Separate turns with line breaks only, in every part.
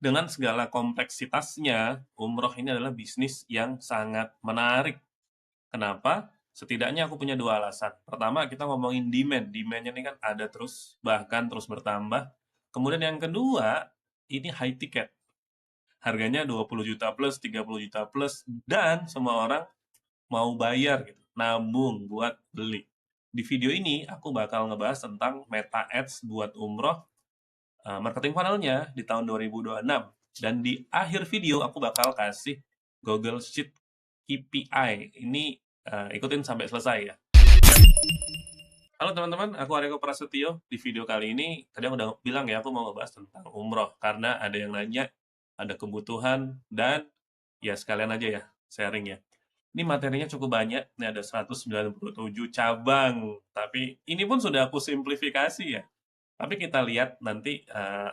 Dengan segala kompleksitasnya, umroh ini adalah bisnis yang sangat menarik. Kenapa? Setidaknya aku punya dua alasan. Pertama, kita ngomongin demand. Demand-nya ini kan ada terus, bahkan terus bertambah. Kemudian yang kedua, ini high ticket. Harganya 20 juta plus, 30 juta plus, dan semua orang mau bayar gitu, nabung buat beli. Di video ini aku bakal ngebahas tentang Meta Ads buat umroh, marketing funnel-nya di tahun 2026. Dan di akhir video aku bakal kasih Google Sheet KPI. Ini ikutin sampai selesai ya. Halo teman-teman, aku Areko Prasetyo. Di video kali ini, tadi aku udah bilang ya, aku mau ngebahas tentang umroh. Karena ada yang nanya, ada kebutuhan, dan ya sekalian aja ya, sharing ya. Ini materinya cukup banyak, ini ada 197 cabang. Tapi ini pun sudah aku simplifikasi ya. Tapi kita lihat nanti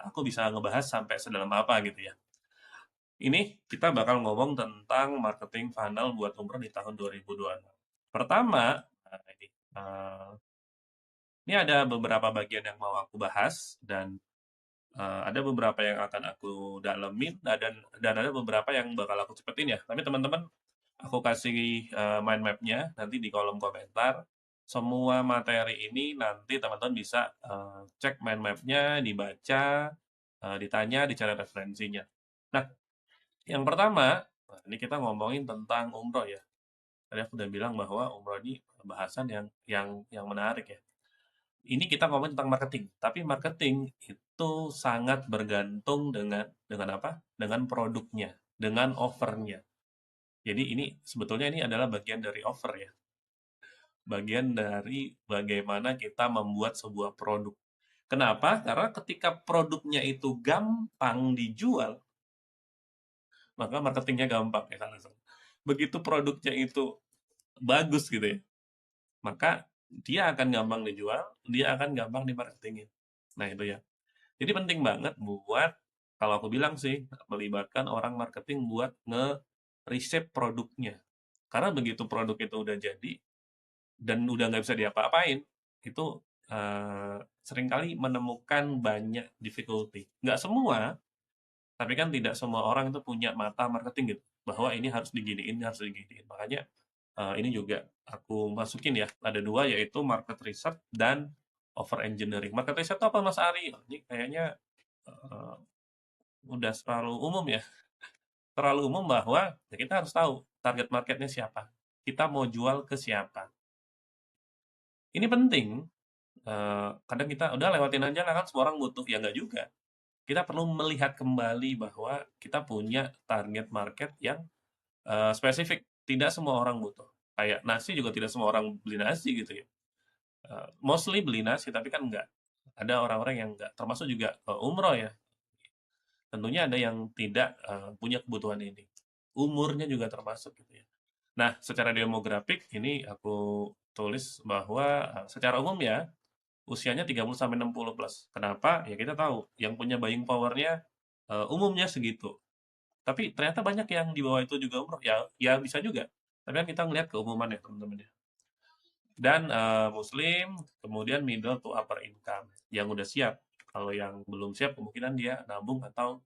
aku bisa ngebahas sampai sedalam apa gitu ya. Ini kita bakal ngomong tentang marketing funnel buat umroh di tahun 2026. Pertama, ini ada beberapa bagian yang mau aku bahas dan ada beberapa yang akan aku dalemin dan ada beberapa yang bakal aku cepetin ya. Tapi teman-teman, aku kasih mind map-nya nanti di kolom komentar. Semua materi ini nanti teman-teman bisa cek mind map-nya, dibaca, ditanya, dicari referensinya. Nah, yang pertama, ini kita ngomongin tentang umroh ya. Tadi aku udah bilang bahwa umroh ini bahasan yang menarik ya. Ini kita ngomongin tentang marketing, tapi marketing itu sangat bergantung dengan apa? Dengan produknya, dengan offernya. Jadi ini sebetulnya ini adalah bagian dari offer ya. Bagian dari bagaimana kita membuat sebuah produk. Kenapa? Karena ketika produknya itu gampang dijual, maka marketingnya gampang ya kan. Begitu produknya itu bagus gitu ya, maka dia akan gampang dijual, dia akan gampang dimarketingin. Nah itu ya. Jadi penting banget buat, kalau aku bilang sih, melibatkan orang marketing buat nge-reshape produknya. Karena begitu produk itu udah jadi, dan udah nggak bisa diapa-apain, itu seringkali menemukan banyak difficulty. Nggak semua, tapi kan tidak semua orang itu punya mata marketing gitu, bahwa ini harus diginiin, ini harus diginiin. Makanya ini juga aku masukin ya, ada dua yaitu market research dan over engineering. Market research itu apa Mas Ari? Ini kayaknya eh, udah terlalu umum ya, terlalu umum bahwa ya kita harus tahu target marketnya siapa, kita mau jual ke siapa. Ini penting, kadang kita udah lewatin aja lah kan semua orang butuh, ya nggak juga. Kita perlu melihat kembali bahwa kita punya target market yang spesifik, tidak semua orang butuh. Kayak nasi juga tidak semua orang beli nasi gitu ya. Mostly beli nasi, tapi kan enggak. Ada orang-orang yang enggak, termasuk juga umroh ya. Tentunya ada yang tidak punya kebutuhan ini. Umurnya juga termasuk gitu ya. Nah, secara demografik ini aku tulis bahwa secara umum ya, usianya 30 sampai 60 plus. Kenapa? Ya kita tahu yang punya buying power-nya umumnya segitu. Tapi ternyata banyak yang di bawah itu juga umroh. Ya, ya bisa juga. Tapi kan kita ngelihat keumuman ya teman-teman ya. Dan muslim, kemudian middle to upper income yang udah siap. Kalau yang belum siap kemungkinan dia nabung atau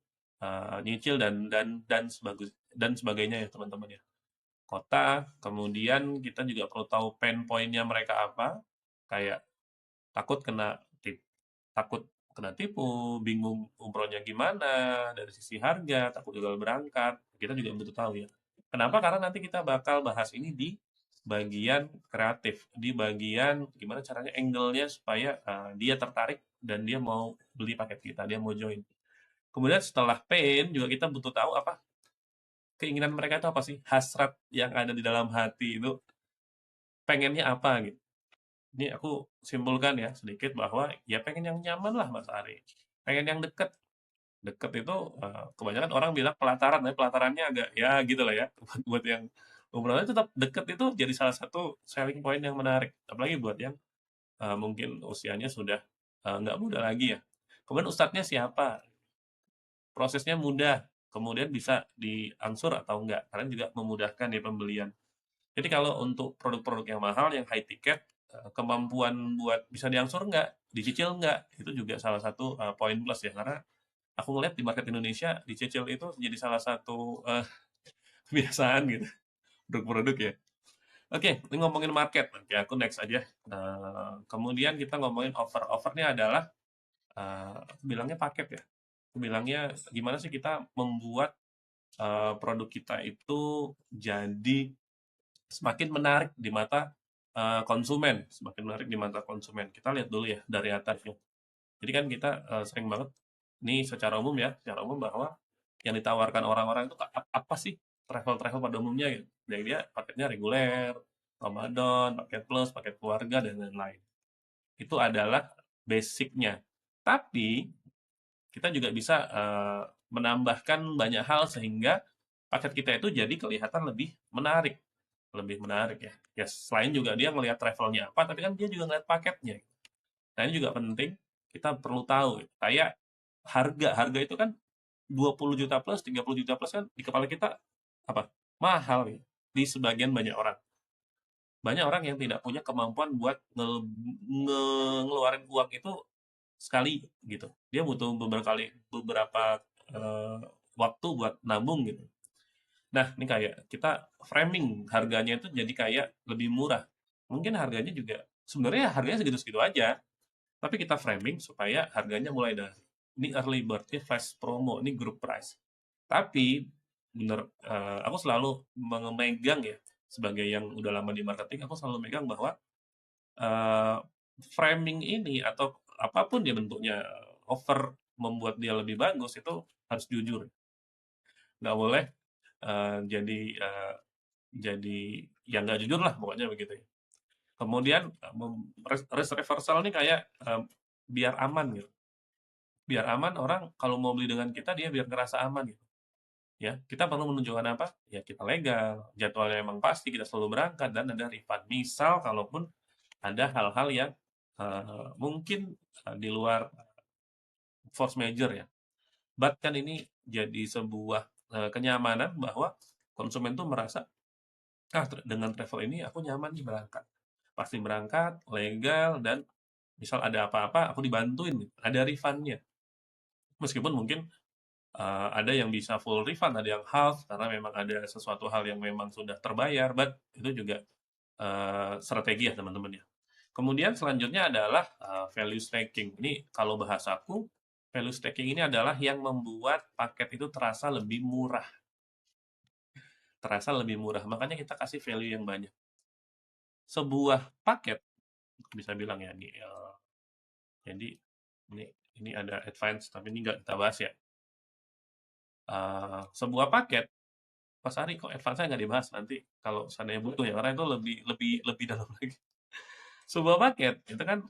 nyicil dan sebagainya ya teman-teman ya. Kota, kemudian kita juga perlu tahu pain point-nya mereka apa, kayak takut kena takut kena tipu, bingung umrohnya gimana, dari sisi harga, takut gagal berangkat, kita juga butuh tahu ya. Kenapa? Karena nanti kita bakal bahas ini di bagian kreatif, di bagian gimana caranya angle-nya supaya dia tertarik dan dia mau beli paket kita, dia mau join. Kemudian setelah pain juga kita butuh tahu apa keinginan mereka itu apa sih, hasrat yang ada di dalam hati itu pengennya apa gitu. Ini aku simpulkan ya sedikit bahwa ya pengen yang nyaman lah Mas Ari, pengen yang deket. Deket itu kebanyakan orang bilang pelataran, tapi pelatarannya agak ya gitu lah ya. Buat yang umrohnya tetap deket itu jadi salah satu selling point yang menarik. Apalagi buat yang mungkin usianya sudah nggak muda lagi ya. Kemudian ustadznya siapa? Prosesnya mudah, kemudian bisa diangsur atau enggak. Kalian juga memudahkan ya pembelian. Jadi kalau untuk produk-produk yang mahal, yang high ticket, kemampuan buat bisa diangsur enggak, dicicil enggak, itu juga salah satu poin plus ya. Karena Aku ngeliat di market Indonesia dicicil itu jadi salah satu kebiasaan gitu, produk-produk ya. Oke, ini ngomongin market. Oke, aku next aja. Kemudian kita ngomongin offer. Offernya adalah aku bilangnya paket ya. Aku bilangnya gimana sih kita membuat produk kita itu jadi semakin menarik di mata konsumen, semakin menarik di mata konsumen. Kita lihat dulu ya dari atasnya. Jadi kan kita sering banget, ini secara umum bahwa yang ditawarkan orang-orang itu apa sih travel-travel pada umumnya gitu. Jadi dia paketnya reguler, Ramadan, paket plus, paket keluarga, dan lain-lain. Itu adalah basicnya. Tapi kita juga bisa menambahkan banyak hal sehingga paket kita itu jadi kelihatan lebih menarik ya. Ya selain juga dia ngelihat travelnya apa, tapi kan dia juga ngelihat paketnya. Nah ini juga penting, kita perlu tahu. Kayak harga itu kan 20 juta plus, 30 juta plus kan di kepala kita apa? Mahal ya. Di sebagian banyak orang. Banyak orang yang tidak punya kemampuan buat ngeluarin uang itu sekali gitu. Dia butuh beberapa eh, waktu buat nabung gitu. Nah, ini kayak kita framing harganya itu jadi kayak lebih murah. Mungkin harganya juga sebenarnya harganya segitu-segitu aja, tapi kita framing supaya harganya mulai dari ini early bird, ini flash promo, ini group price. Tapi bener aku selalu memegang ya sebagai yang udah lama di marketing, aku selalu megang bahwa eh, framing ini atau apapun dia bentuknya offer membuat dia lebih bagus itu harus jujur, nggak boleh jadi yang nggak jujur lah pokoknya begitu ya. Kemudian risk reversal ini kayak biar aman gitu, biar aman orang kalau mau beli dengan kita dia biar ngerasa aman gitu ya. Kita perlu menunjukkan apa ya, kita legal, jadwalnya emang pasti, kita selalu berangkat, dan ada refund misal kalaupun ada hal-hal yang mungkin di luar force major ya. But kan ini jadi sebuah kenyamanan bahwa konsumen tuh merasa, dengan travel ini aku nyaman nih berangkat. Pasti berangkat, legal, dan misal ada apa-apa aku dibantuin, ada refundnya. Meskipun mungkin ada yang bisa full refund, ada yang half karena memang ada sesuatu hal yang memang sudah terbayar, but itu juga strategi ya teman-teman ya. Kemudian selanjutnya adalah value stacking. Ini kalau bahasaku, value stacking ini adalah yang membuat paket itu terasa lebih murah. Terasa lebih murah. Makanya kita kasih value yang banyak. Sebuah paket, bisa bilang ya, nih, jadi ini ini ada advance, tapi ini nggak kita bahas ya. Sebuah paket, Mas Ari kok advance-nya nggak dibahas nanti kalau seandainya butuh ya, karena itu lebih lebih lebih dalam lagi. Sebuah paket itu kan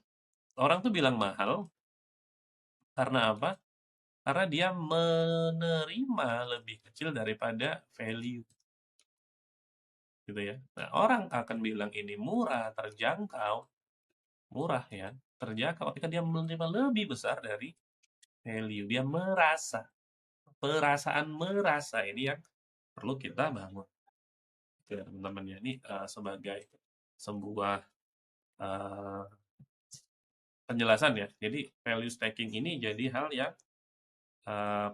orang tuh bilang mahal karena apa? Karena dia menerima lebih kecil daripada value, gitu ya. Nah, orang akan bilang ini murah, terjangkau, murah ya, terjangkau ketika dia menerima lebih besar dari value. Dia merasa, perasaan merasa ini yang perlu kita bangun. Gitu ya, teman-teman ya. Ini sebagai sebuah eh, penjelasan ya. Jadi value stacking ini jadi hal yang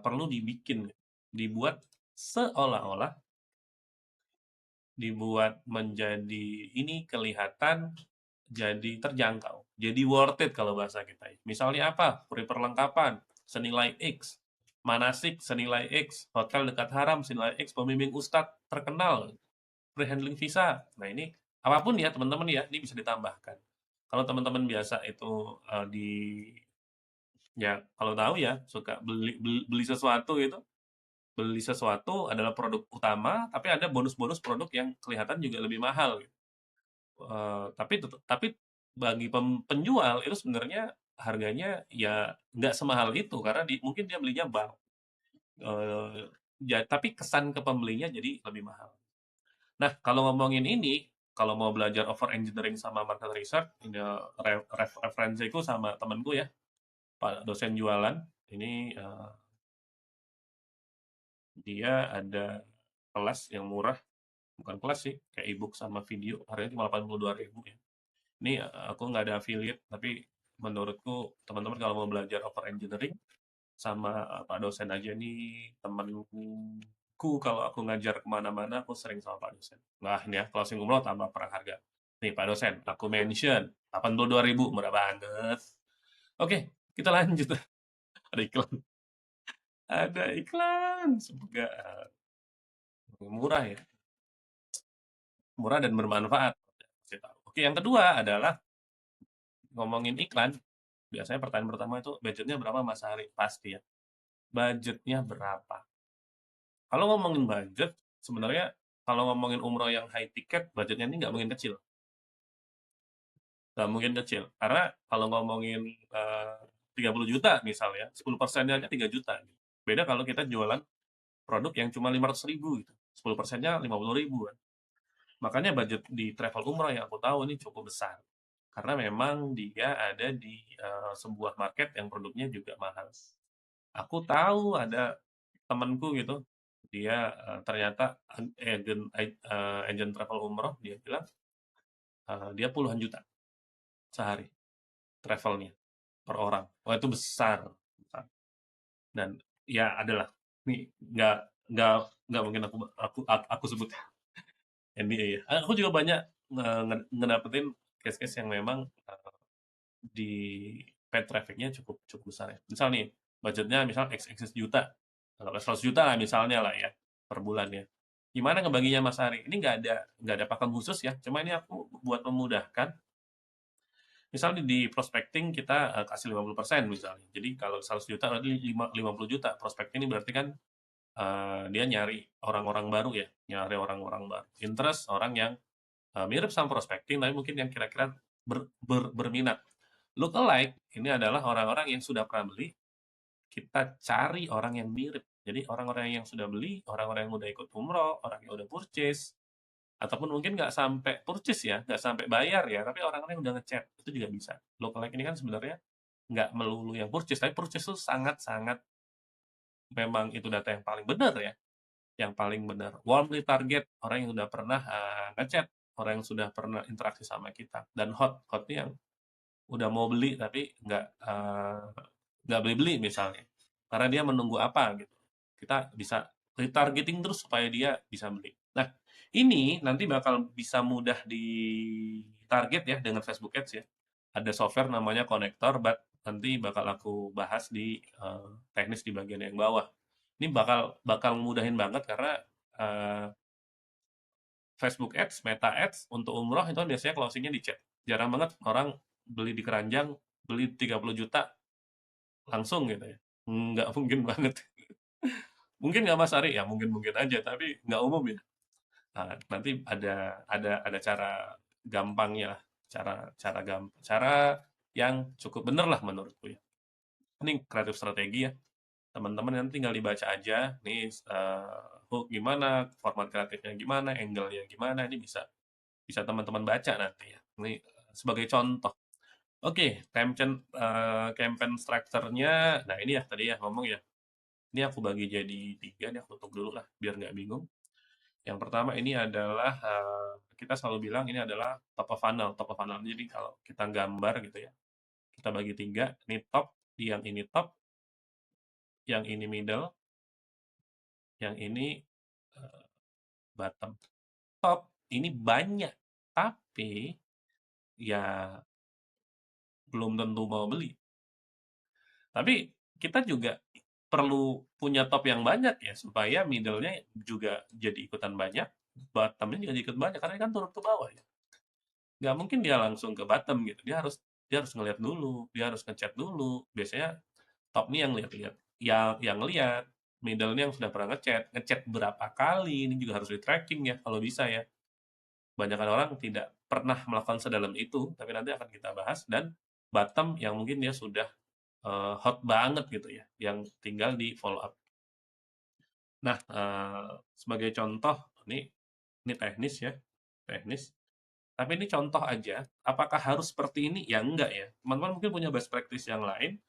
perlu dibuat seolah-olah, dibuat menjadi ini kelihatan jadi terjangkau, jadi worth it kalau bahasa kita ya. Misalnya apa? Free perlengkapan senilai X, manasik senilai X, hotel dekat haram senilai X, pembimbing ustadz terkenal, free handling visa. Nah ini apapun ya teman-teman ya, ini bisa ditambahkan. Kalau teman-teman biasa itu di ya kalau tahu ya suka beli sesuatu gitu, beli sesuatu adalah produk utama, tapi ada bonus-bonus produk yang kelihatan juga lebih mahal gitu. Tapi bagi penjual itu sebenarnya harganya ya nggak semahal itu karena mungkin dia belinya bulk. Ya, tapi kesan ke pembelinya jadi lebih mahal. Nah, kalau ngomongin ini, kalau mau belajar over engineering sama market research, ini referensiku sama temenku ya, Pak dosen jualan. Ini dia ada kelas yang murah, bukan kelas sih, kayak ebook sama video, harganya cuma 82.000 ya. Ini aku nggak ada affiliate, tapi menurutku teman-teman kalau mau belajar over engineering, sama Pak dosen aja nih, temenku kalau aku ngajar kemana-mana aku sering sama Pak dosen. Nah ini ya, closing umroh tambah perang harga. Nih Pak dosen, aku mention 82.000, murah banget. Oke, kita lanjut. Ada iklan. Ada iklan. Semoga murah ya. Murah dan bermanfaat. Oke, yang kedua adalah ngomongin iklan. Biasanya pertanyaan pertama itu budgetnya berapa Mas Hari? Pasti ya. Budgetnya berapa? Kalau ngomongin budget, sebenarnya kalau ngomongin umroh yang high ticket, budgetnya ini nggak mungkin kecil. Nggak mungkin kecil. Karena kalau ngomongin 30 juta misalnya, 10%-nya aja 3 juta. Beda kalau kita jualan produk yang cuma 500.000 gitu. 10%-nya 50.000 kan. Makanya budget di travel umroh yang aku tahu ini cukup besar. Karena memang dia ada di sebuah market yang produknya juga mahal. Aku tahu ada temanku gitu, dia ternyata agent travel umroh, dia bilang dia puluhan juta sehari travelnya per orang. Wah itu besar, besar. Dan ya adalah nih nggak nggak mungkin aku sebut NDA ya. Aku juga banyak ngedapetin case-case yang memang di paid traffic-nya cukup cukup besar ya. Misal nih, budgetnya misal X juta, kalau 100 juta lah misalnya lah ya, per bulan ya. Gimana ngebaginya Mas Ari? Ini nggak ada pakem khusus ya, cuma ini aku buat memudahkan. Misalnya di prospecting kita kasih 50% misalnya. Jadi kalau 100 juta berarti 50 juta. Prospecting ini berarti kan dia nyari orang-orang baru ya, nyari orang-orang baru. Interest orang yang mirip sama prospecting, tapi mungkin yang kira-kira berminat. Look alike ini adalah orang-orang yang sudah pernah beli, kita cari orang yang mirip. Jadi orang-orang yang sudah beli, orang-orang yang udah ikut umroh, orang yang udah purchase, ataupun mungkin nggak sampai purchase ya, nggak sampai bayar ya, tapi orang-orang yang udah ngechat, itu juga bisa. Look alike ini kan sebenarnya nggak melulu yang purchase, tapi purchase itu sangat-sangat memang itu data yang paling benar ya, yang paling benar. Warmly target, orang yang udah pernah ngechat, orang yang sudah pernah interaksi sama kita. Dan hotnya yang udah mau beli tapi nggak beli-beli misalnya karena dia menunggu apa gitu, kita bisa retargeting terus supaya dia bisa beli. Nah ini nanti bakal bisa mudah di target ya dengan Facebook Ads ya. Ada software namanya Connector, but nanti bakal aku bahas di teknis di bagian yang bawah. Ini bakal bakal mudahin banget karena eh, Facebook Ads, Meta Ads untuk umroh itu kan biasanya closingnya di chat. Jarang banget orang beli di keranjang, beli 30 juta langsung gitu ya. Nggak mungkin banget. Mungkin nggak Mas Ari? Ya mungkin-mungkin aja, tapi nggak umum ya. Nah, nanti ada cara gampangnya lah, cara yang cukup bener lah menurutku ya. Ini kreatif strategi ya. Teman-teman nanti tinggal dibaca aja, nih hook gimana, format kreatifnya gimana, angle-nya gimana, ini bisa bisa teman-teman baca nanti ya. Ini sebagai contoh. Oke, campaign structure-nya, nah ini ya tadi ya ngomong ya. Ini aku bagi jadi 3 nih, aku tutup dulu lah biar nggak bingung. Yang pertama ini adalah kita selalu bilang ini adalah top of funnel. Top of funnel. Jadi kalau kita gambar gitu ya, kita bagi 3. Ini top, yang ini top, yang ini middle, yang ini bottom. Top ini banyak, tapi ya belum tentu mau beli. Tapi kita juga perlu punya top yang banyak ya supaya middle-nya juga jadi ikutan banyak, bottom-nya juga ikut banyak karena kan turun ke bawah ya. Nggak mungkin dia langsung ke bottom gitu. Dia harus ngeliat dulu, dia harus ngechat dulu. Biasanya top nih yang lihat-lihat, yang ngelihat, middle-nya yang sudah pernah ngechat berapa kali, ini juga harus di-tracking ya kalau bisa ya. Banyak orang tidak pernah melakukan sedalam itu, tapi nanti akan kita bahas. Dan bottom yang mungkin dia sudah hot banget gitu ya, yang tinggal di follow up. Nah, sebagai contoh, ini teknis ya, teknis. Tapi ini contoh aja, apakah harus seperti ini? Ya enggak ya. Teman-teman mungkin punya best practice yang lain,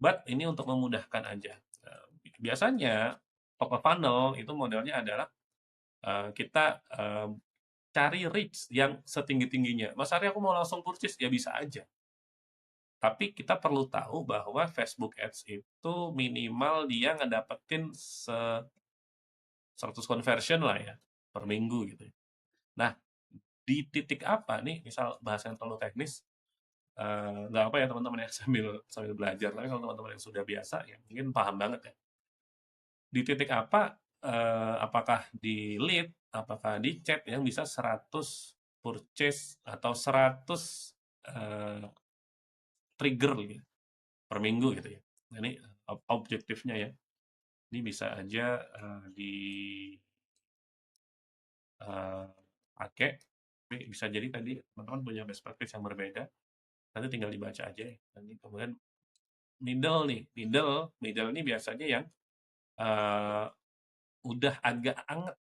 but ini untuk memudahkan aja. Biasanya top of funnel itu modelnya adalah kita cari reach yang setinggi-tingginya. Mas Ari aku mau langsung purchase, ya bisa aja. Tapi kita perlu tahu bahwa Facebook Ads itu minimal dia ngedapetin 100 conversion lah ya per minggu gitu ya. Nah, di titik apa nih, misal bahasa yang terlalu teknis, nggak apa ya teman-teman ya, sambil sambil belajar. Tapi kalau teman-teman yang sudah biasa ya mungkin paham banget ya. Di titik apa, apakah di lead, apakah di chat yang bisa 100 purchase atau 100 eh, trigger gitu per minggu gitu ya. Nah, ini objektifnya ya. Ini bisa aja pakai, tapi bisa jadi tadi teman-teman punya best practice yang berbeda. Nanti tinggal dibaca aja ya. Nanti kemudian middle nih, middle ini biasanya yang eh, udah agak anget.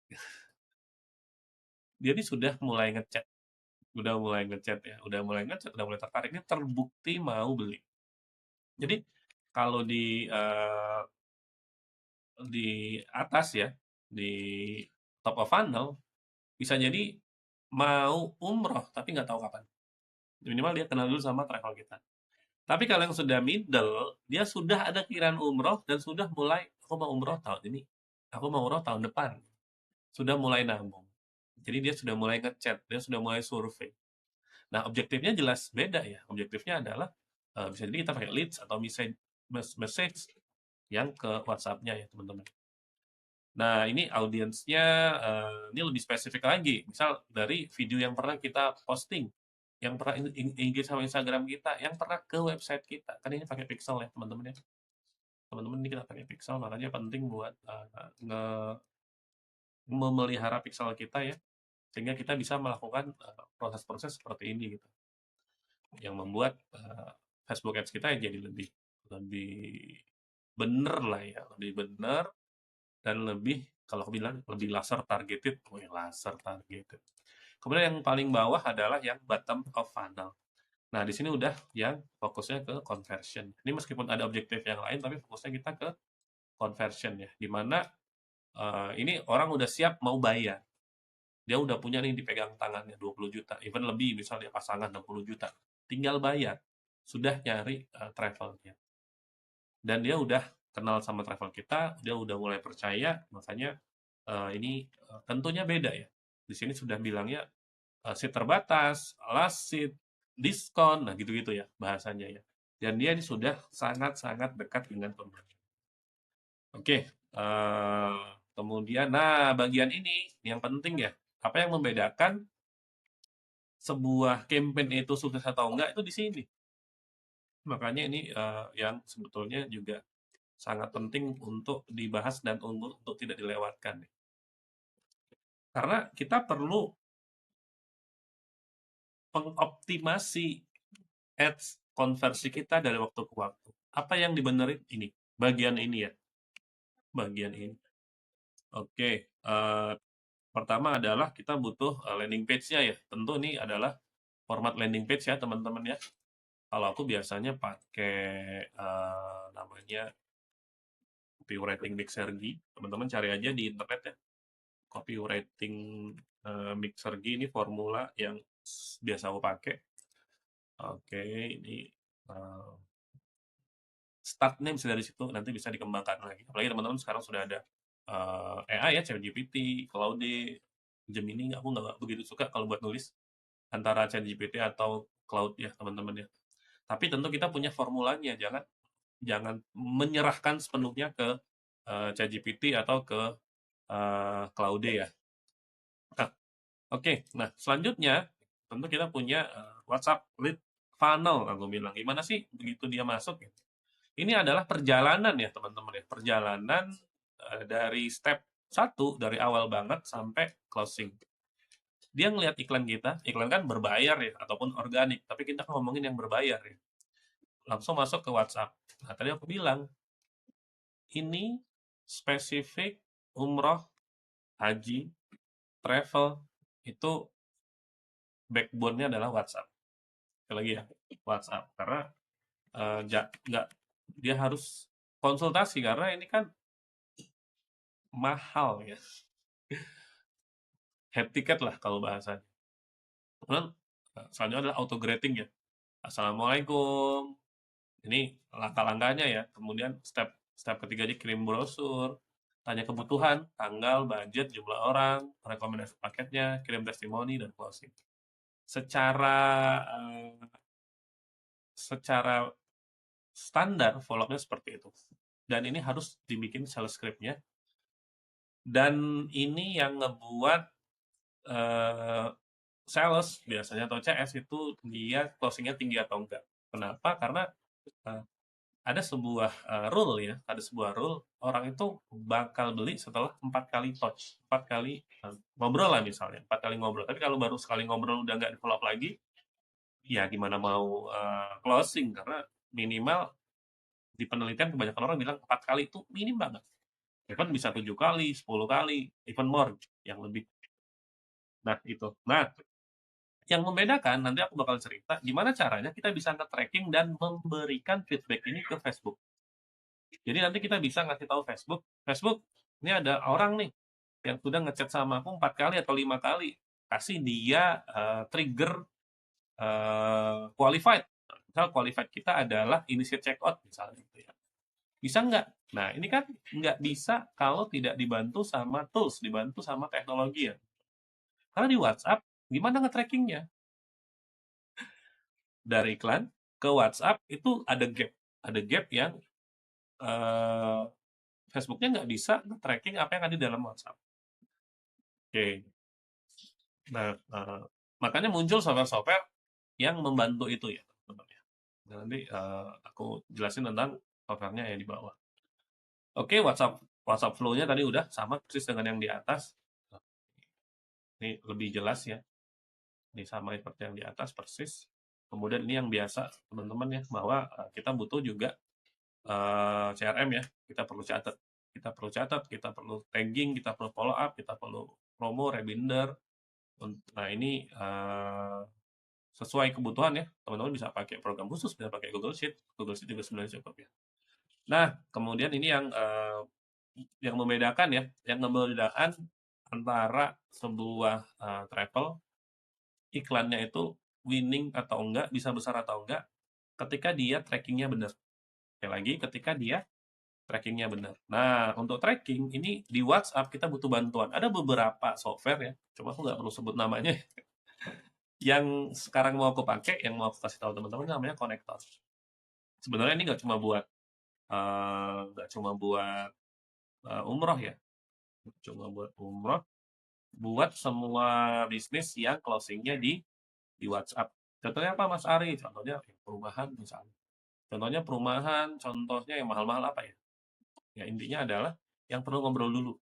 Dia ini sudah mulai ngechat, ya, udah mulai tertarik, ini terbukti mau beli. Jadi kalau di atas ya, di top of funnel bisa jadi mau umroh tapi nggak tahu kapan. Minimal dia kenal dulu sama travel kita. Tapi kalau yang sudah middle, dia sudah ada kiraan umroh dan sudah mulai, aku mau umroh tahun ini, aku mau umroh tahun depan. Sudah mulai nabung. Jadi dia sudah mulai ngechat, dia sudah mulai survei. Nah, objektifnya jelas beda ya. Objektifnya adalah bisa jadi kita pakai leads atau message yang ke WhatsApp-nya ya, teman-teman. Nah, ini audiensnya ini lebih spesifik lagi. Misal dari video yang pernah kita posting, yang pernah engage sama Instagram kita, yang pernah ke website kita. Kan ini pakai pixel ya, teman-teman ya. Teman-teman ini kita pakai pixel, makanya penting buat memelihara pixel kita ya, sehingga kita bisa melakukan proses-proses seperti ini gitu, yang membuat Facebook Ads kita jadi lebih lebih bener lah ya, lebih bener dan lebih, kalau aku bilang lebih laser targeted. Oh ya, laser targeted. Kemudian yang paling bawah adalah yang bottom of funnel. Nah, di sini udah yang fokusnya ke conversion. Ini meskipun ada objektif yang lain, tapi fokusnya kita ke conversion ya. Dimana ini orang udah siap mau bayar. Dia udah punya nih dipegang tangannya 20 juta, even lebih, misalnya pasangan 60 juta. Tinggal bayar. Sudah nyari travelnya. Dan dia udah kenal sama travel kita, dia udah mulai percaya, makanya ini tentunya beda ya. Di sini sudah bilangnya seat terbatas, last seat, diskon, nah gitu-gitu ya bahasanya ya. Dan dia ini sudah sangat-sangat dekat dengan pembeli. Oke, kemudian, nah bagian ini yang penting ya. Apa yang membedakan sebuah campaign itu sukses atau enggak itu di sini. Makanya ini yang sebetulnya juga sangat penting untuk dibahas dan untuk tidak dilewatkan. Karena kita perlu mengoptimasi ads konversi kita dari waktu ke waktu. Apa yang dibenerin ini? Bagian ini ya, bagian ini. Oke, pertama adalah kita butuh landing page-nya ya. Tentu ini adalah format landing page ya, teman-teman ya. Kalau aku biasanya pakai namanya copywriting Mixergy. Teman-teman cari aja di internet ya. Copywriting Mixergy ini formula yang biasa aku pakai. Oke, ini uh, startnya bisa dari situ, nanti bisa dikembangkan lagi. Apalagi teman-teman sekarang sudah ada AI ya, ChatGPT, Claude, Gemini. Aku nggak begitu suka kalau buat nulis antara ChatGPT atau Claude ya, teman-teman ya. Tapi tentu kita punya formulanya, jangan jangan menyerahkan sepenuhnya ke ChatGPT atau ke Claude ya. Nah, oke. Nah, selanjutnya tentu kita punya WhatsApp lead funnel, aku bilang. Gimana sih begitu dia masuk ya? Ini adalah perjalanan ya teman-teman ya, perjalanan dari step satu dari awal banget sampai closing. Dia ngelihat iklan kita, iklan kan berbayar ya, ataupun organik, tapi kita ngomongin yang berbayar ya. Langsung masuk ke WhatsApp. Nah, tadi aku bilang, ini spesifik umroh, haji, travel, itu backbone-nya adalah WhatsApp. Sekali lagi ya, WhatsApp. Karena nggak, dia harus konsultasi, karena ini kan mahal ya. Head ticket lah kalau bahasanya. Kemudian selanjutnya adalah auto grading ya. Assalamualaikum, Ini langkah-langkahnya ya. Kemudian step step ketiganya kirim brosur, tanya kebutuhan, tanggal, budget, jumlah orang, rekomendasi paketnya, kirim testimoni dan closing. Secara secara standar follow-up-nya seperti itu. Dan ini harus dibikin sales script-nya. Dan ini yang ngebuat eh, sales biasanya atau CS itu dia closing-nya tinggi atau enggak. Kenapa? Karena eh, ada sebuah rule ya, ada sebuah rule orang itu bakal beli setelah 4 kali touch, 4 kali ngobrol lah misalnya, 4 kali ngobrol. Tapi kalau baru sekali ngobrol udah nggak di follow up lagi, ya gimana mau closing karena minimal di penelitian kebanyakan orang bilang 4 kali itu minim banget. Even bisa 7 kali, 10 kali, even more yang lebih. Nah itu. Nah yang membedakan nanti aku bakal cerita gimana caranya kita bisa nge-tracking dan memberikan feedback ini ke Facebook. Jadi nanti kita bisa ngasih tahu Facebook, Facebook ini ada orang nih yang sudah ngechat sama aku 4 kali atau 5 kali, kasih dia trigger qualified. Misal qualified kita adalah initiate checkout misalnya gitu ya. Bisa nggak? Nah ini kan nggak bisa kalau tidak dibantu sama tools, dibantu sama teknologi ya. Karena di WhatsApp gimana nge-trackingnya? Dari iklan ke WhatsApp itu ada gap yang eh, Facebooknya nggak bisa tracking apa yang ada di dalam WhatsApp. Oke, nah makanya muncul software-software yang membantu itu ya teman-teman ya. Nah, nanti aku jelasin tentang softwarenya yang di bawah. Oke, WhatsApp WhatsApp flow-nya tadi udah sama persis dengan yang di atas. Ini lebih jelas ya. Ini sama seperti yang di atas persis. Kemudian ini yang biasa teman-teman ya bahwa kita butuh juga CRM ya. Kita perlu catat. Kita perlu tagging, kita perlu follow up, kita perlu promo, reminder. Nah, ini sesuai kebutuhan ya. Teman-teman bisa pakai program khusus, bisa pakai Google Sheet. Google Sheet juga sebenarnya cukup ya. Nah, kemudian ini yang membedakan ya, yang membedakan antara sebuah travel iklannya itu winning atau enggak, bisa besar atau enggak, ketika dia trackingnya benar. Sekali lagi, ketika dia trackingnya benar. Nah, untuk tracking ini di WhatsApp kita butuh bantuan. Ada beberapa software ya, coba aku nggak perlu sebut namanya. Yang sekarang mau aku pakai, yang mau aku kasih tahu teman-teman namanya konektor. Sebenarnya ini nggak cuma buat umroh ya, cuma buat umroh, buat semua bisnis yang closingnya di WhatsApp. Contohnya apa Mas Ari? Contohnya perumahan misalnya. Contohnya perumahan, contohnya yang mahal-mahal apa ya? Ya intinya adalah yang perlu ngobrol dulu.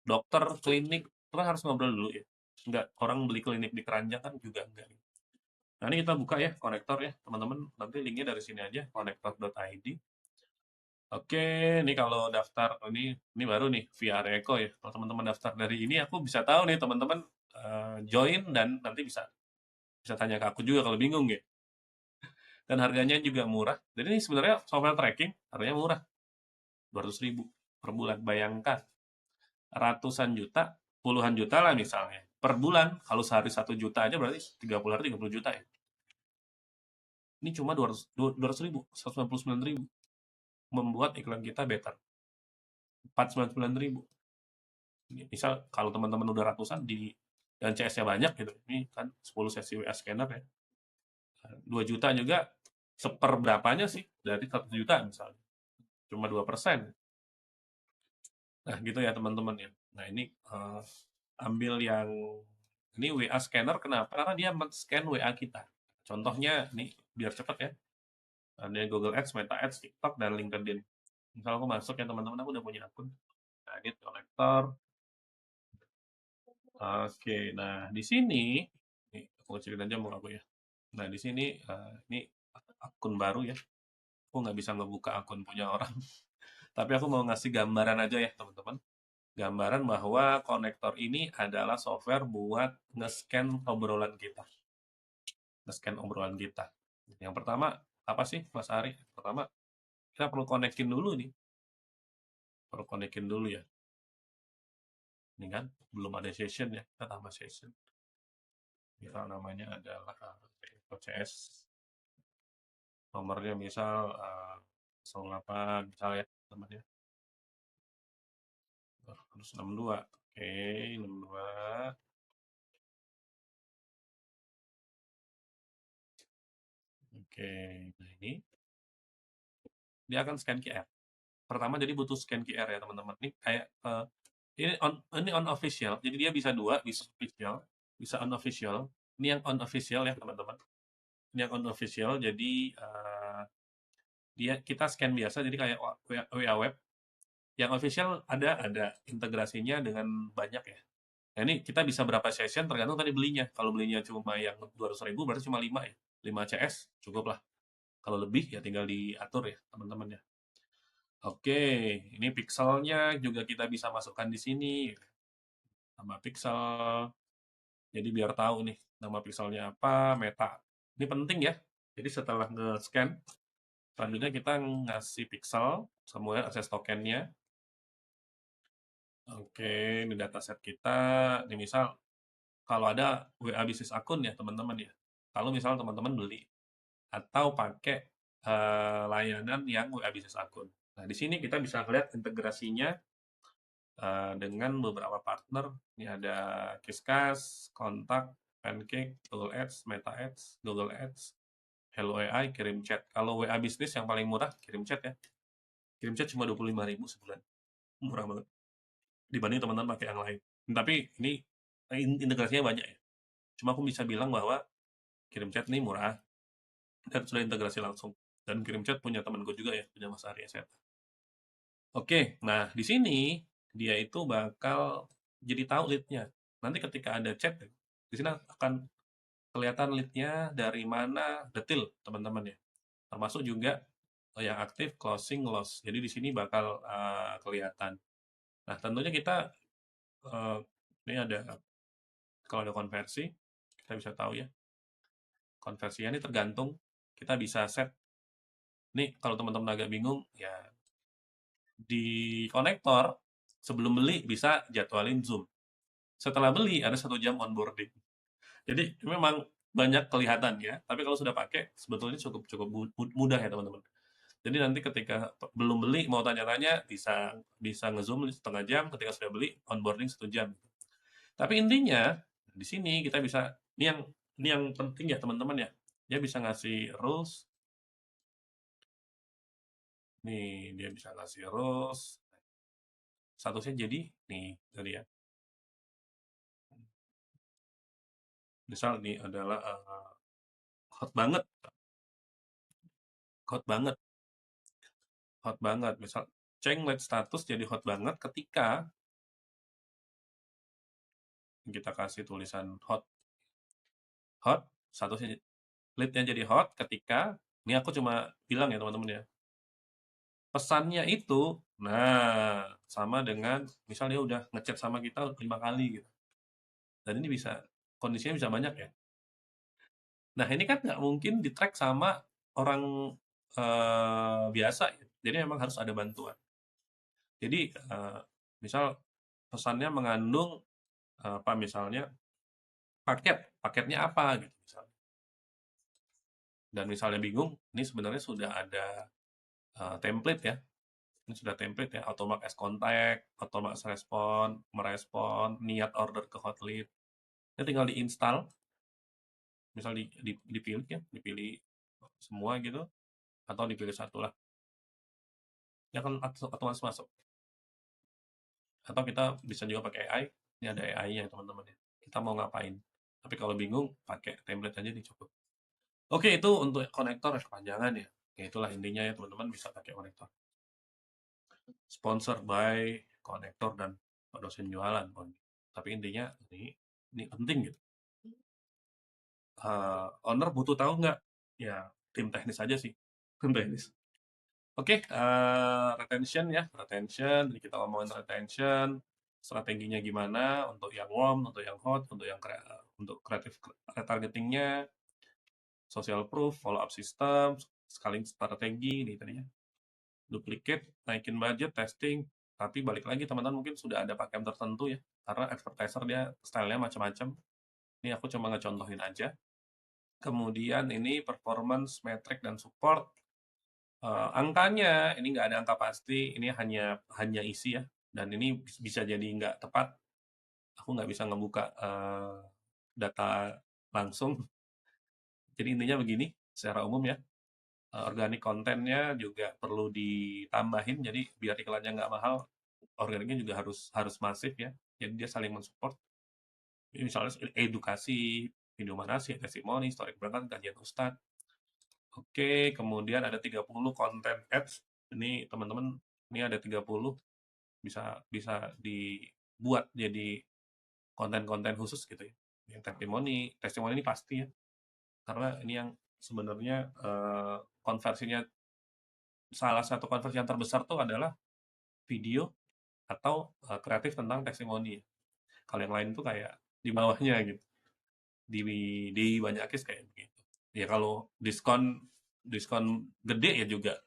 Dokter, klinik, itu kan harus ngobrol dulu ya. Enggak, orang beli klinik di keranjang kan juga enggak. Nah ini kita buka ya konektor ya teman-teman. Nanti linknya dari sini aja, konektor.id. Oke, ini kalau daftar ini baru nih via Eko ya. Kalau teman-teman daftar dari ini, aku bisa tahu nih teman-teman join dan nanti bisa bisa tanya ke aku juga kalau bingung ya. Dan harganya juga murah. Jadi ini sebenarnya software tracking harganya murah, 200.000 per bulan. Bayangkan ratusan juta, puluhan juta lah misalnya per bulan. Kalau sehari 1 juta aja berarti 30 hari 30 juta ya. Ini cuma 200.000, 199.000 membuat iklan kita better. 499.000. Misal kalau teman-teman udah ratusan dan CS-nya banyak gitu, ini kan 10 sesi WA scanner ya, 2 juta juga seperberapanya sih dari 1 juta misalnya, cuma 2%. Nah gitu ya teman-teman ya. Nah ini ambil yang ini WA scanner kenapa? Karena dia men-scan WA kita. Contohnya nih biar cepet ya. Ada Google Ads, Meta Ads, TikTok, dan LinkedIn. Misal aku masuk ya teman-teman, aku udah punya akun. Nah, ini konektor. Oke, nah di sini, nih aku kecilin aja mau aku ya. Nah di sini ini akun baru ya. Aku nggak bisa ngebuka akun punya orang. Tapi aku mau ngasih gambaran aja ya teman-teman. Gambaran bahwa konektor ini adalah software buat nge-scan obrolan kita. Nge-scan obrolan kita. Yang pertama, apa sih Mas Ari? Pertama, kita perlu konekin dulu nih. Perlu konekin dulu ya. Ini kan belum ada session ya. Kita tambah session. Misal namanya adalah OCS. Nomornya misal 08 misal ya teman ya. Harus 62. Oke, 62. Oke, nah ini dia akan scan QR. Pertama jadi butuh scan QR ya teman-teman. Ini kayak ini on official. Jadi dia bisa dua, bisa official, bisa unofficial. Ini yang unofficial ya teman-teman. Ini yang unofficial. Jadi kita scan biasa. Jadi kayak WA web. Yang official ada integrasinya dengan banyak ya. Nah ini kita bisa berapa session tergantung tadi belinya. Kalau belinya cuma yang 200.000 berarti cuma 5 ya. 5 CS cukup lah. Kalau lebih ya tinggal diatur ya teman-teman ya. Oke, ini pixelnya juga kita bisa masukkan di sini. Nama pixel. Jadi biar tahu nih nama pixelnya apa, meta. Ini penting ya. Jadi setelah nge-scan, selanjutnya kita ngasih pixel, kemudian akses tokennya. Oke, ini dataset kita. Ini misal kalau ada WA bisnis akun ya teman-teman ya. Kalau misal teman-teman beli atau pakai layanan yang WA bisnis akun. Nah, di sini kita bisa lihat integrasinya dengan beberapa partner. Ini ada Kiskas, Kontak, Pancake, Google Ads, Meta Ads, Google Ads, Hello AI, kirim chat. Kalau WA bisnis yang paling murah kirim chat ya. Kirim chat cuma 25.000 sebulan. Murah banget. Dibanding teman-teman pakai yang lain. Tapi ini integrasinya banyak ya. Cuma aku bisa bilang bahwa kirim chat ini murah dan sudah integrasi langsung. Dan kirim chat punya temanku juga ya, punya Mas Arya Set. Oke, nah di sini dia itu bakal jadi tahu lead-nya. Nanti ketika ada chat, di sini akan kelihatan lead-nya dari mana detil teman-teman ya. Termasuk juga yang aktif, closing, loss. Jadi di sini bakal kelihatan. Nah tentunya kita ini ada kalau ada konversi kita bisa tahu ya. Konversinya ini tergantung kita bisa set. Nih kalau teman-teman agak bingung ya di konektor sebelum beli bisa jadwalin Zoom. Setelah beli ada 1 jam onboarding. Jadi memang banyak kelihatan ya, tapi kalau sudah pakai sebetulnya cukup cukup mudah ya teman-teman. Jadi nanti ketika belum beli mau tanya-tanya bisa bisa ngezoom 1/2 jam, ketika sudah beli onboarding 1 jam. Tapi intinya di sini kita bisa ini yang penting ya teman-teman ya. Dia bisa ngasih rules. Nih dia bisa ngasih rules. Statusnya jadi nih tadi ya. Misal ini adalah hot banget, hot banget, hot banget. Misal Ceng lead status jadi hot banget ketika kita kasih tulisan hot, hot, statusnya leadnya jadi hot ketika ini aku cuma bilang ya teman-teman ya. Pesannya itu, nah sama dengan misalnya dia udah ngechat sama kita 5 kali gitu. Dan ini bisa kondisinya bisa banyak ya. Nah ini kan nggak mungkin di track sama orang biasa ya. Jadi memang harus ada bantuan. Jadi misal pesannya mengandung apa misalnya paketnya apa gitu misalnya. Dan misalnya bingung, ini sebenarnya sudah ada template ya. Ini sudah template ya, automatic as contact, automatic respon, merespon, niat order ke hot lead. Ini tinggal diinstal, misal dipilih ya, dipilih semua gitu, atau dipilih satu lah. Dia akan otomatis masuk. Atau kita bisa juga pakai AI, ini ada AI-nya teman-teman ya. Kita mau ngapain. Tapi kalau bingung, pakai template aja nih cukup. Oke, itu untuk konektor ya kepanjangan ya. Ya itulah intinya ya teman-teman bisa pakai konektor. Sponsor by konektor dan dosen jualan. Tapi intinya ini penting gitu. Owner butuh tahu nggak? Ya tim teknis aja sih. Tim teknis. Oke, retention ya, retention. Jadi kita ngomongin retention, strateginya gimana untuk yang warm, untuk yang hot, untuk kreatif retargetingnya, social proof, follow up system, scaling strategi ini tadinya. Duplicate, naikin budget, testing. Tapi balik lagi teman-teman mungkin sudah ada pakem tertentu ya, karena advertiser dia stylenya macam-macam. Ini aku cuma ngecontohin aja. Kemudian ini performance, metric, dan support. Angkanya ini nggak ada angka pasti, ini hanya isi ya, dan ini bisa jadi nggak tepat. Aku nggak bisa ngebuka data langsung. Jadi intinya begini, secara umum ya, organik kontennya juga perlu ditambahin, jadi biar iklannya nggak mahal, organiknya juga harus harus masif ya. Jadi dia saling mensupport. Jadi misalnya edukasi, video manasi, testimoni, story berangkat, kajian ustadz. Oke, kemudian ada 30 konten ads. Ini teman-teman, ini ada 30 bisa bisa dibuat jadi konten-konten khusus gitu ya. Yang testimoni ini pasti ya. Karena ini yang sebenarnya konversinya, salah satu konversi yang terbesar tuh adalah video atau kreatif tentang testimoni. Kalau yang lain tuh kayak di bawahnya gitu. Di banyak case kayak begitu. Ya kalau diskon diskon gede ya juga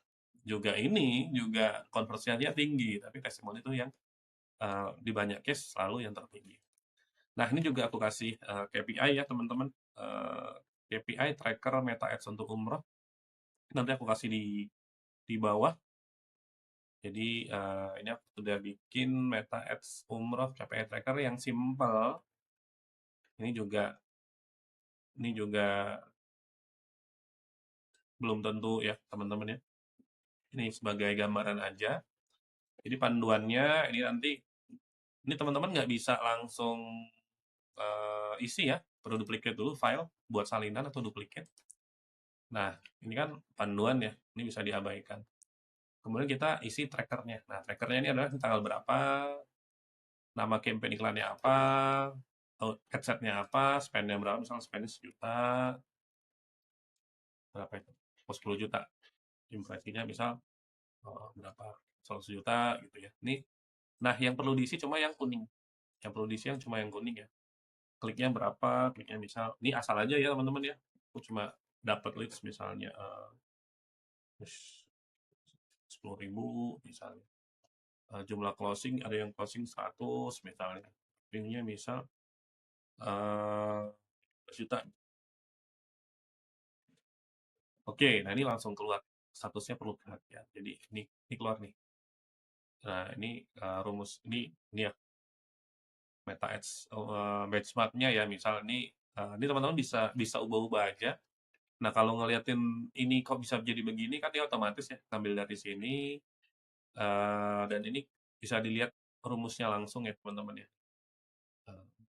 juga ini juga konversinya tinggi, tapi testimoni itu yang di banyak case selalu yang tertinggi. Nah, ini juga aku kasih KPI ya teman-teman. KPI tracker Meta Ads untuk umroh. Nanti aku kasih di bawah. Jadi ini aku sudah bikin Meta Ads umroh KPI tracker yang simple. Ini juga belum tentu ya teman-teman ya. Ini sebagai gambaran aja. Jadi panduannya ini teman-teman nggak bisa langsung isi ya, perlu duplicate dulu file buat salinan atau duplikat. Nah, ini kan panduan ya, ini bisa diabaikan. Kemudian kita isi trackernya. Nah, trackernya ini adalah tanggal berapa, nama campaign iklannya apa, headsetnya apa, spendnya berapa, misalnya spendnya 1 juta, berapa itu? 10 juta. Impresinya misal berapa, 100 juta gitu ya. Nah yang perlu diisi cuma yang kuning. Yang perlu diisi yang cuma yang kuning ya. Kliknya berapa, kliknya misal, ini asal aja ya teman-teman ya. Aku cuma dapat leads misalnya 10.000 misalnya. Jumlah closing, ada yang closing 100 misalnya. Linknya misal 1 juta. Oke, nah ini langsung keluar. Statusnya perlu perhatian. Jadi ini keluar nih. Nah ini rumus, ini ya Meta Ads benchmarknya ya. Misal ini teman-teman bisa ubah-ubah aja. Nah kalau ngeliatin ini kok bisa jadi begini kan dia otomatis ya ngambil dari sini, dan ini bisa dilihat rumusnya langsung ya teman-teman ya.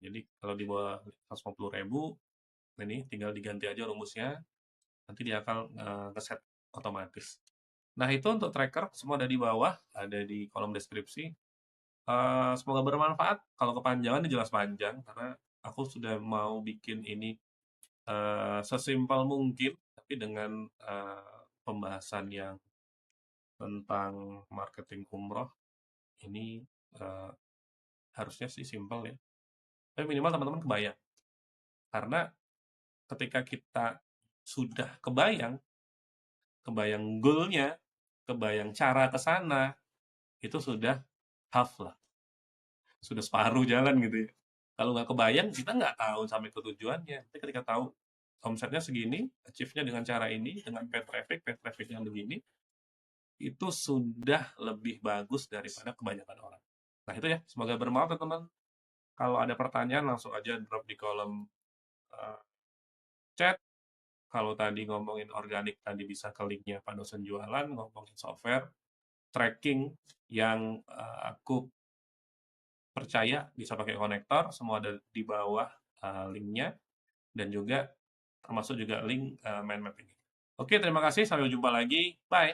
Jadi kalau di bawah 150.000 ini tinggal diganti aja rumusnya, nanti dia akan ngeset otomatis. Nah itu untuk tracker semua ada di bawah, ada di kolom deskripsi. Semoga bermanfaat. Kalau kepanjangan ini jelas panjang karena aku sudah mau bikin ini sesimpel mungkin, tapi dengan pembahasan yang tentang marketing umroh ini harusnya sih simpel ya. Tapi minimal teman-teman kebayang. Karena ketika kita sudah kebayang goal-nya, kebayang cara ke sana, itu sudah half lah. Sudah separuh jalan gitu ya. Kalau nggak kebayang, kita nggak tahu sampai ke tujuannya. Tapi ketika tahu omsetnya segini, achieve-nya dengan cara ini, dengan paid traffic yang begini, itu sudah lebih bagus daripada kebanyakan orang. Nah itu ya, semoga bermanfaat teman-teman. Kalau ada pertanyaan langsung aja drop di kolom chat. Kalau tadi ngomongin organik, tadi bisa ke linknya Pak Dosen Jualan, ngomongin software, tracking yang aku percaya bisa pakai konektor, semua ada di bawah linknya, dan juga termasuk juga link mind map ini. Oke, terima kasih, sampai jumpa lagi, bye!